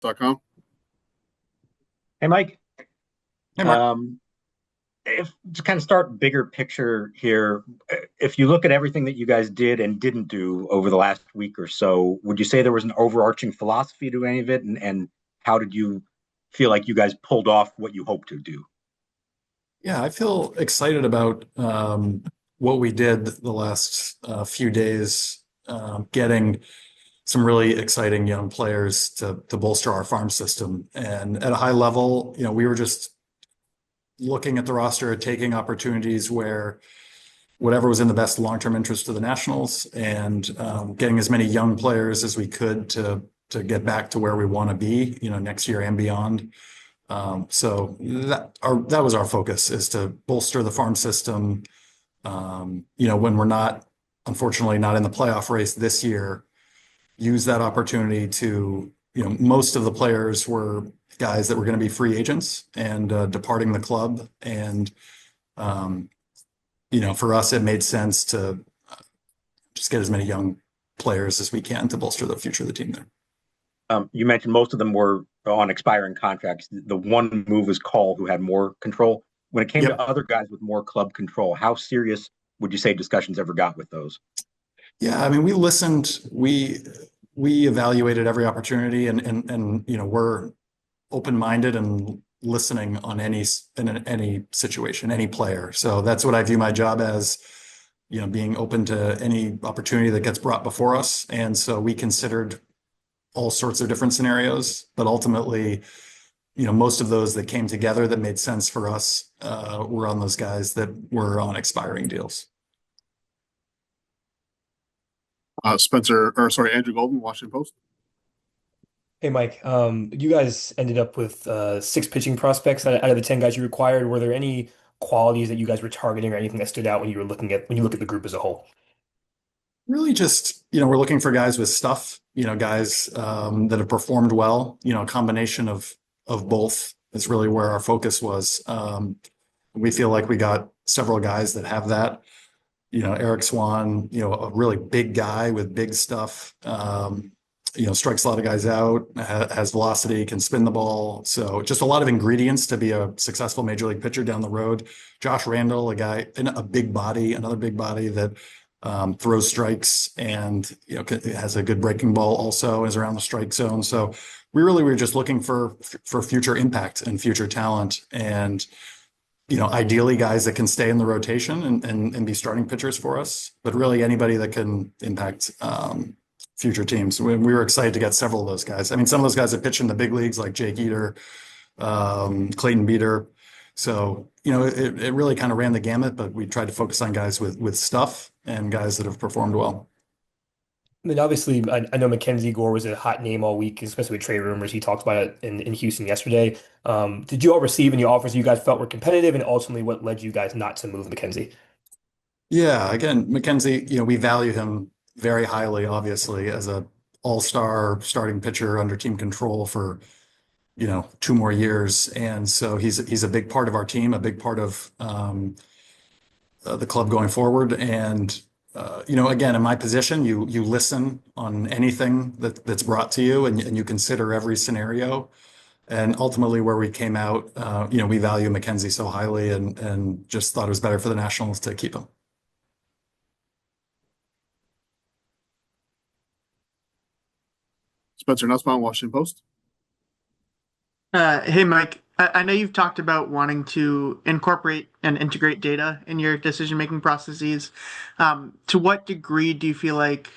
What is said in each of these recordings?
com. Hey, Mike. Hey, Mark. Um, if to kind of start bigger picture here, if you look at everything that you guys did and didn't do over the last week or so, would you say there was an overarching philosophy to any of it? And how did you feel like you guys pulled off what you hoped to do? Yeah, I feel excited about what we did the last few days, getting some really exciting young players to bolster our farm system. And at a high level, we were just looking at the roster, taking opportunities where whatever was in the best long-term interest of the Nationals, and getting as many young players as we could to get back to where we want to be, next year and beyond. So that was our focus, is to bolster the farm system. When we're not, unfortunately, not in the playoff race this year, use that opportunity to, most of the players were guys that were going to be free agents and departing the club. And, for us, it made sense to just get as many young players as we can to bolster the future of the team there. You mentioned most of them were on expiring contracts. The one move was Call, who had more control. When it came to Yep. other guys with more club control, how serious would you say discussions ever got with those? Yeah, I mean, we listened, we evaluated every opportunity, and we're open-minded and listening on any situation, any player. So that's what I view my job as, being open to any opportunity that gets brought before us. And so we considered all sorts of different scenarios, but ultimately, most of those that came together that made sense for us were on those guys that were on expiring deals. Andrew Golden, Washington Post. Hey Mike, you guys ended up with six pitching prospects out of the 10 guys you required. Were there any qualities that you guys were targeting or anything that stood out when you look at the group as a whole? Really just, we're looking for guys with stuff, guys that have performed well, a combination of both is really where our focus was. We feel like we got several guys that have that. Eric Swan, a really big guy with big stuff. Strikes a lot of guys out, has velocity, can spin the ball. So just a lot of ingredients to be a successful major league pitcher down the road. Josh Randall, a guy in a big body, another big body that throws strikes and has a good breaking ball, also is around the strike zone. So we really were just looking for future impact and future talent, and ideally guys that can stay in the rotation and be starting pitchers for us, but really anybody that can impact future teams. We were excited to get several of those guys. I mean, some of those guys that pitch in the big leagues, like Jake Eater, Clayton Beater. So, it really kind of ran the gamut, but we tried to focus on guys with stuff and guys that have performed well. I mean, obviously, I know Mackenzie Gore was a hot name all week, especially with trade rumors. He talked about it in Houston yesterday. Did you all receive any offers you guys felt were competitive, and ultimately what led you guys not to move Mackenzie? Yeah, again, Mackenzie, we value him very highly, obviously, as a all-star starting pitcher under team control for, 2 more years. And so he's a big part of our team, a big part of the club going forward. And again, in my position, you listen on anything that's brought to you, and you consider every scenario. And ultimately, where we came out, we value Mackenzie so highly, and just thought it was better for the Nationals to keep him. Spencer Nussbaum, Washington Post. Hey, Mike, I know you've talked about wanting to incorporate and integrate data in your decision-making processes. To what degree do you feel like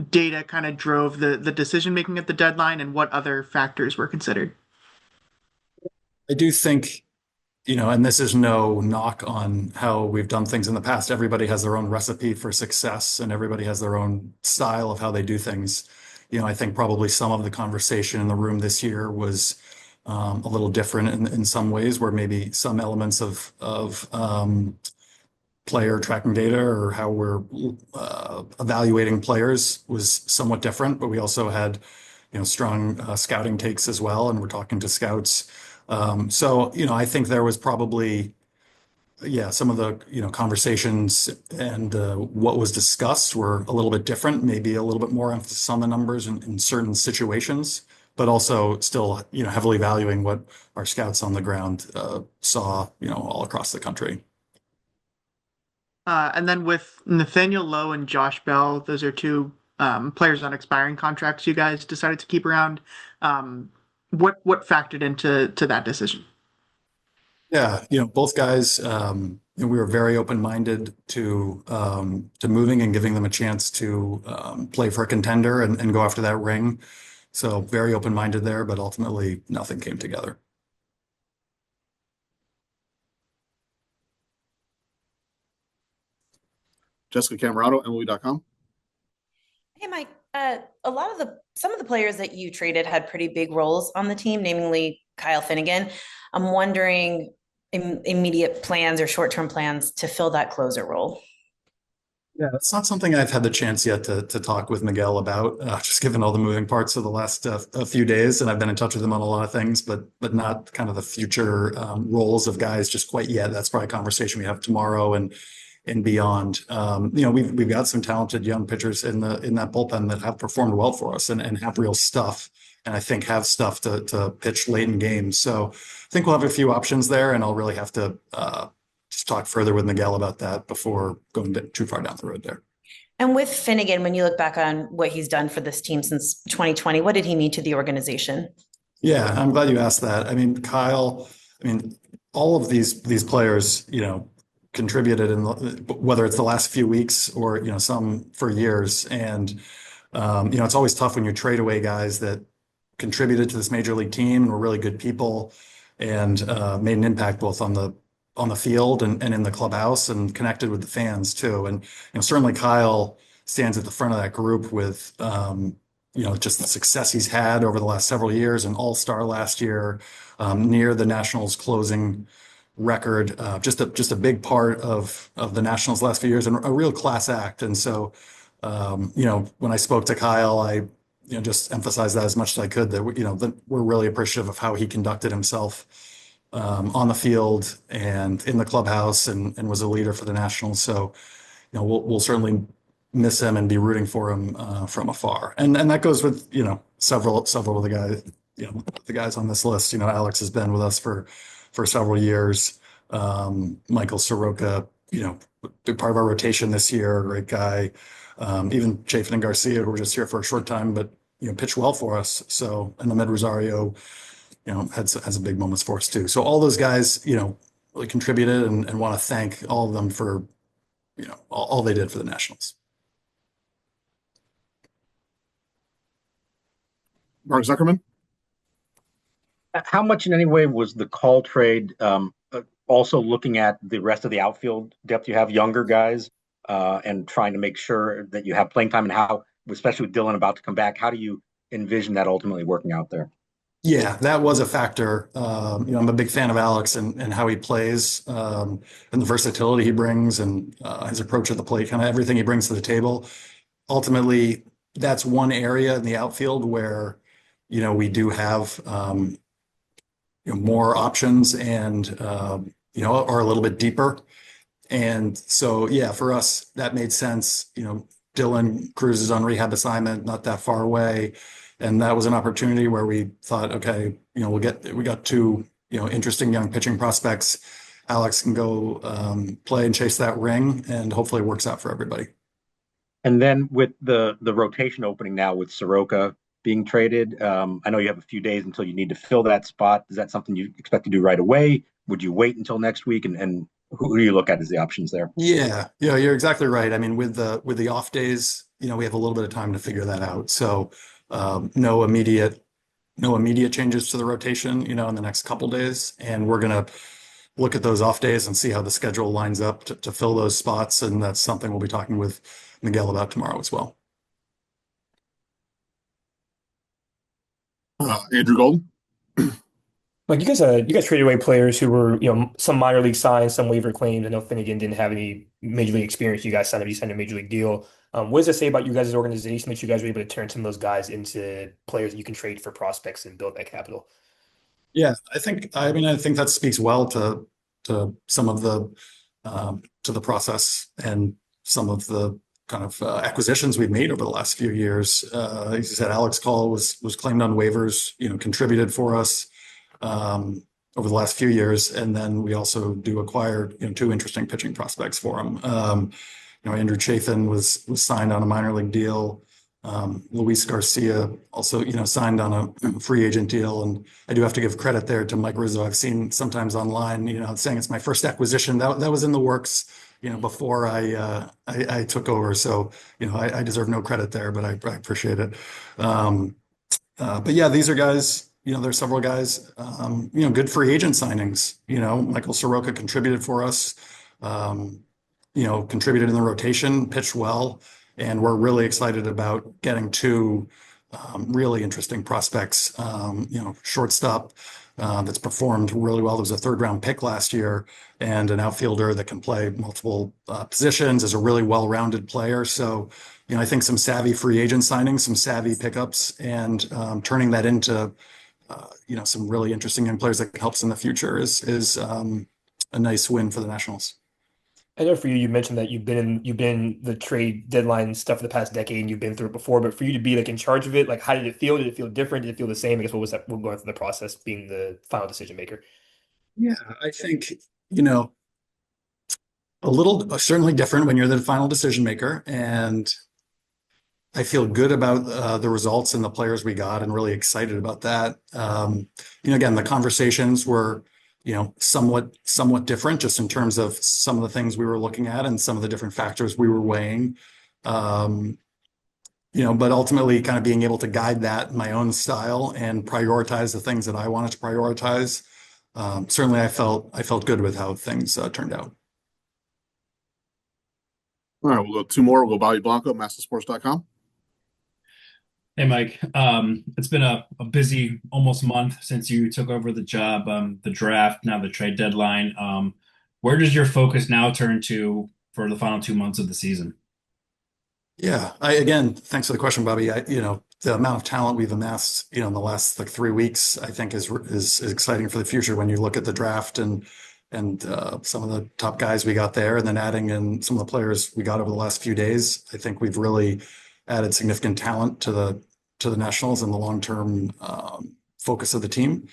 data kind of drove the decision-making at the deadline, and what other factors were considered? I do think, and this is no knock on how we've done things in the past. Everybody has their own recipe for success, and everybody has their own style of how they do things. I think probably some of the conversation in the room this year was a little different in some ways, where maybe some elements of player tracking data or how we're evaluating players was somewhat different. But we also had, strong scouting takes as well, and we're talking to scouts. So, I think there was probably, some of the, conversations and what was discussed were a little bit different, maybe a little bit more emphasis on the numbers in certain situations. but also still, heavily valuing what our scouts on the ground saw, all across the country. And then with Nathaniel Lowe and Josh Bell, those are two players on expiring contracts you guys decided to keep around. What factored into that decision? Yeah, both guys, we were very open-minded to moving and giving them a chance to play for a contender and go after that ring. So very open-minded there, but ultimately nothing came together. Jessica Camerato, MLB.com. Hey, Mike. Some of the players that you traded had pretty big roles on the team, namely Kyle Finnegan. I'm wondering immediate plans or short-term plans to fill that closer role. Yeah, it's not something I've had the chance yet to talk with Miguel about, just given all the moving parts of the last a few days, and I've been in touch with him on a lot of things, but not kind of the future roles of guys just quite yet. That's probably a conversation we have tomorrow and beyond. We've got some talented young pitchers in that bullpen that have performed well for us and have real stuff, and I think have stuff to pitch late in games. So I think we'll have a few options there, and I'll really have to just talk further with Miguel about that before going too far down the road there. And with Finnegan, when you look back on what he's done for this team since 2020, what did he mean to the organization? Yeah, I'm glad you asked that. I mean, Kyle, all of these players, contributed in whether it's the last few weeks or, some for years. And, it's always tough when you trade away guys that contributed to this major league team and were really good people and made an impact both on the field and in the clubhouse and connected with the fans too. And, certainly Kyle stands at the front of that group with, just the success he's had over the last several years, an all-star last year, near the Nationals closing record, just a big part of the Nationals last few years and a real class act. And so, when I spoke to Kyle, I, just emphasized that as much as I could, that, that we're really appreciative of how he conducted himself on the field and in the clubhouse and was a leader for the Nationals. So, we'll certainly miss him and be rooting for him from afar. And that goes with, several of the guys, the guys on this list. Alex has been with us for several years. Michael Soroka, big part of our rotation this year, great guy. Even Chafin and Garcia, who were just here for a short time, but, pitched well for us. So, and Ahmed Rosario, has a big moments for us too. So all those guys, really contributed and want to thank all of them for, all they did for the Nationals. Mark Zuckerman. How much in any way was the call trade also looking at the rest of the outfield depth? You have younger guys and trying to make sure that you have playing time, and how, especially with Dylan about to come back, how do you envision that ultimately working out there? Yeah, that was a factor. I'm a big fan of Alex and how he plays and the versatility he brings and his approach at the plate, kind of everything he brings to the table. Ultimately, that's one area in the outfield where, we do have more options and, are a little bit deeper. And so, yeah, for us, that made sense. Dylan Cruz is on rehab assignment, not that far away. And that was an opportunity where we thought, okay, we got two, interesting young pitching prospects. Alex can go play and chase that ring, and hopefully it works out for everybody. And then with the rotation opening now with Soroka being traded, I know you have a few days until you need to fill that spot. Is that something you expect to do right away? Would you wait until next week? And who do you look at as the options there? Yeah, you're exactly right. I mean, with the off days, we have a little bit of time to figure that out. So no immediate changes to the rotation, in the next couple days. And we're going to look at those off days and see how the schedule lines up to fill those spots. And that's something we'll be talking with Miguel about tomorrow as well. Andrew Golden. Like you guys traded away players who were, some minor league signs, some waiver claims. I know Finnegan didn't have any major league experience. You guys signed him, you signed a major league deal. What does it say about you guys' organization that you guys were able to turn some of those guys into players that you can trade for prospects and build that capital? Yeah, I think that speaks well to some of the to the process and some of the kind of acquisitions we've made over the last few years. As you said, Alex Call was claimed on waivers, contributed for us over the last few years, and then we also do acquire two interesting pitching prospects for him. Andrew Chafin was signed on a minor league deal. Luis Garcia also, signed on a free agent deal. And I do have to give credit there to Mike Rizzo. I've seen sometimes online, saying it's my first acquisition. That was in the works, before I took over. So, I deserve no credit there, but I appreciate it. But yeah, these are guys, there's several guys, good free agent signings. Michael Soroka contributed for us, contributed in the rotation, pitched well. And we're really excited about getting two really interesting prospects. Shortstop that's performed really well. There was a third-round pick last year, and an outfielder that can play multiple positions, is a really well-rounded player. So, I think some savvy free agent signings, some savvy pickups, and turning that into some really interesting young players that can help us in the future is a nice win for the Nationals. I know for you, you mentioned that you've been in the trade deadline stuff for the past decade, and you've been through it before. But for you to be in charge of it, how did it feel? Did it feel different? Did it feel the same? I guess what was that? We're going through the process, being the final decision maker. Yeah, I think a little certainly different when you're the final decision maker, and I feel good about the results and the players we got, and really excited about that. Again, the conversations were somewhat different, just in terms of some of the things we were looking at and some of the different factors we were weighing. But ultimately kind of being able to guide that in my own style and prioritize the things that I wanted to prioritize. Certainly I felt good with how things turned out. All right, we'll go two more. We'll go Bobby Blanco, mastersports.com. Hey, Mike. It's been a busy almost month since you took over the job, the draft, now the trade deadline. Where does your focus now turn to for the final 2 months of the season? Yeah, again, thanks for the question, Bobby. The amount of talent we've amassed, in the last 3 weeks, I think is exciting for the future when you look at the draft and some of the top guys we got there, and then adding in some of the players we got over the last few days. I think we've really added significant talent to the Nationals and the long-term focus of the team.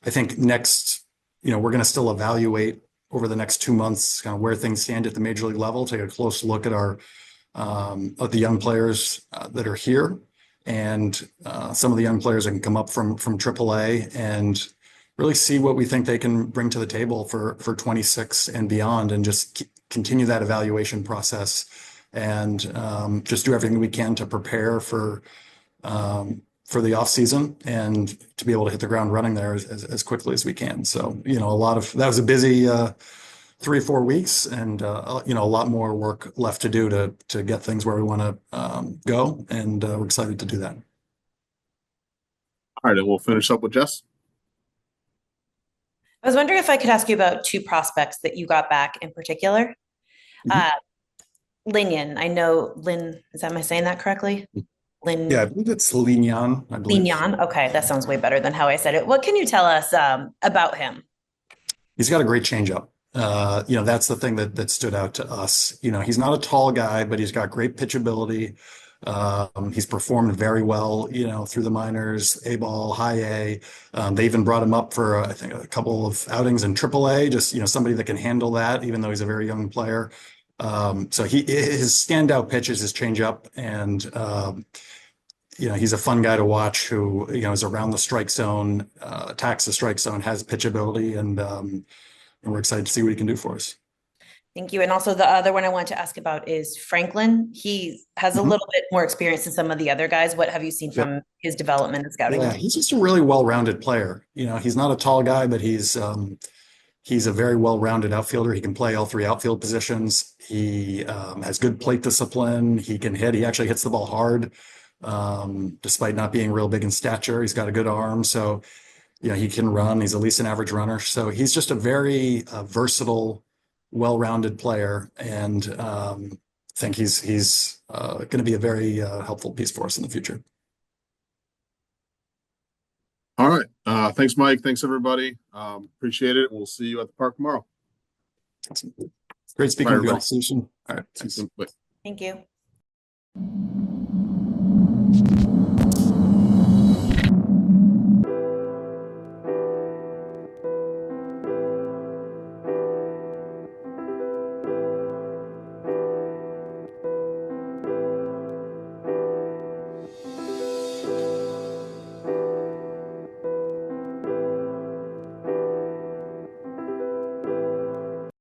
I think next, we're going to still evaluate over the next 2 months kind of where things stand at the major league level, take a close look at at the young players that are here, and some of the young players that can come up from AAA, and really see what we think they can bring to the table for 26 and beyond, and just continue that evaluation process, and just do everything we can to prepare for the off season and to be able to hit the ground running there as quickly as we can. So, that was a busy 3 or 4 weeks, and a lot more work left to do to get things where we want to go, and we're excited to do that. All right, and we'll finish up with Jess. I was wondering if I could ask you about two prospects that you got back in particular. Linyan, I know Lin, am I saying that correctly? Lin. Yeah, I believe it's Linyan. Linyan. Okay, that sounds way better than how I said it. What can you tell us about him? He's got a great changeup. That's the thing that stood out to us. He's not a tall guy, but he's got great pitchability. He's performed very well, through the minors, A-ball, high A. They even brought him up for, I think, a couple of outings in AAA, just, somebody that can handle that, even though he's a very young player. So his standout pitch is his changeup, and he's a fun guy to watch who, is around the strike zone, attacks the strike zone, has pitchability, and we're excited to see what he can do for us. Thank you. And also the other one I wanted to ask about is Franklin. He has a little bit more experience than some of the other guys. What have you seen from his development and scouting? Yeah, he's just a really well-rounded player. He's not a tall guy, but he's a very well-rounded outfielder. He can play all 3 outfield positions. He has good plate discipline. He can hit. He actually hits the ball hard, despite not being real big in stature. He's got a good arm. So, he can run. He's at least an average runner. So he's just a very versatile, well-rounded player, and I think he's going to be a very helpful piece for us in the future. All right. Thanks, Mike. Thanks, everybody. Appreciate it. We'll see you at the park tomorrow. Great speaking with you all. See you soon. All right. See you soon. Bye. Thank you. you.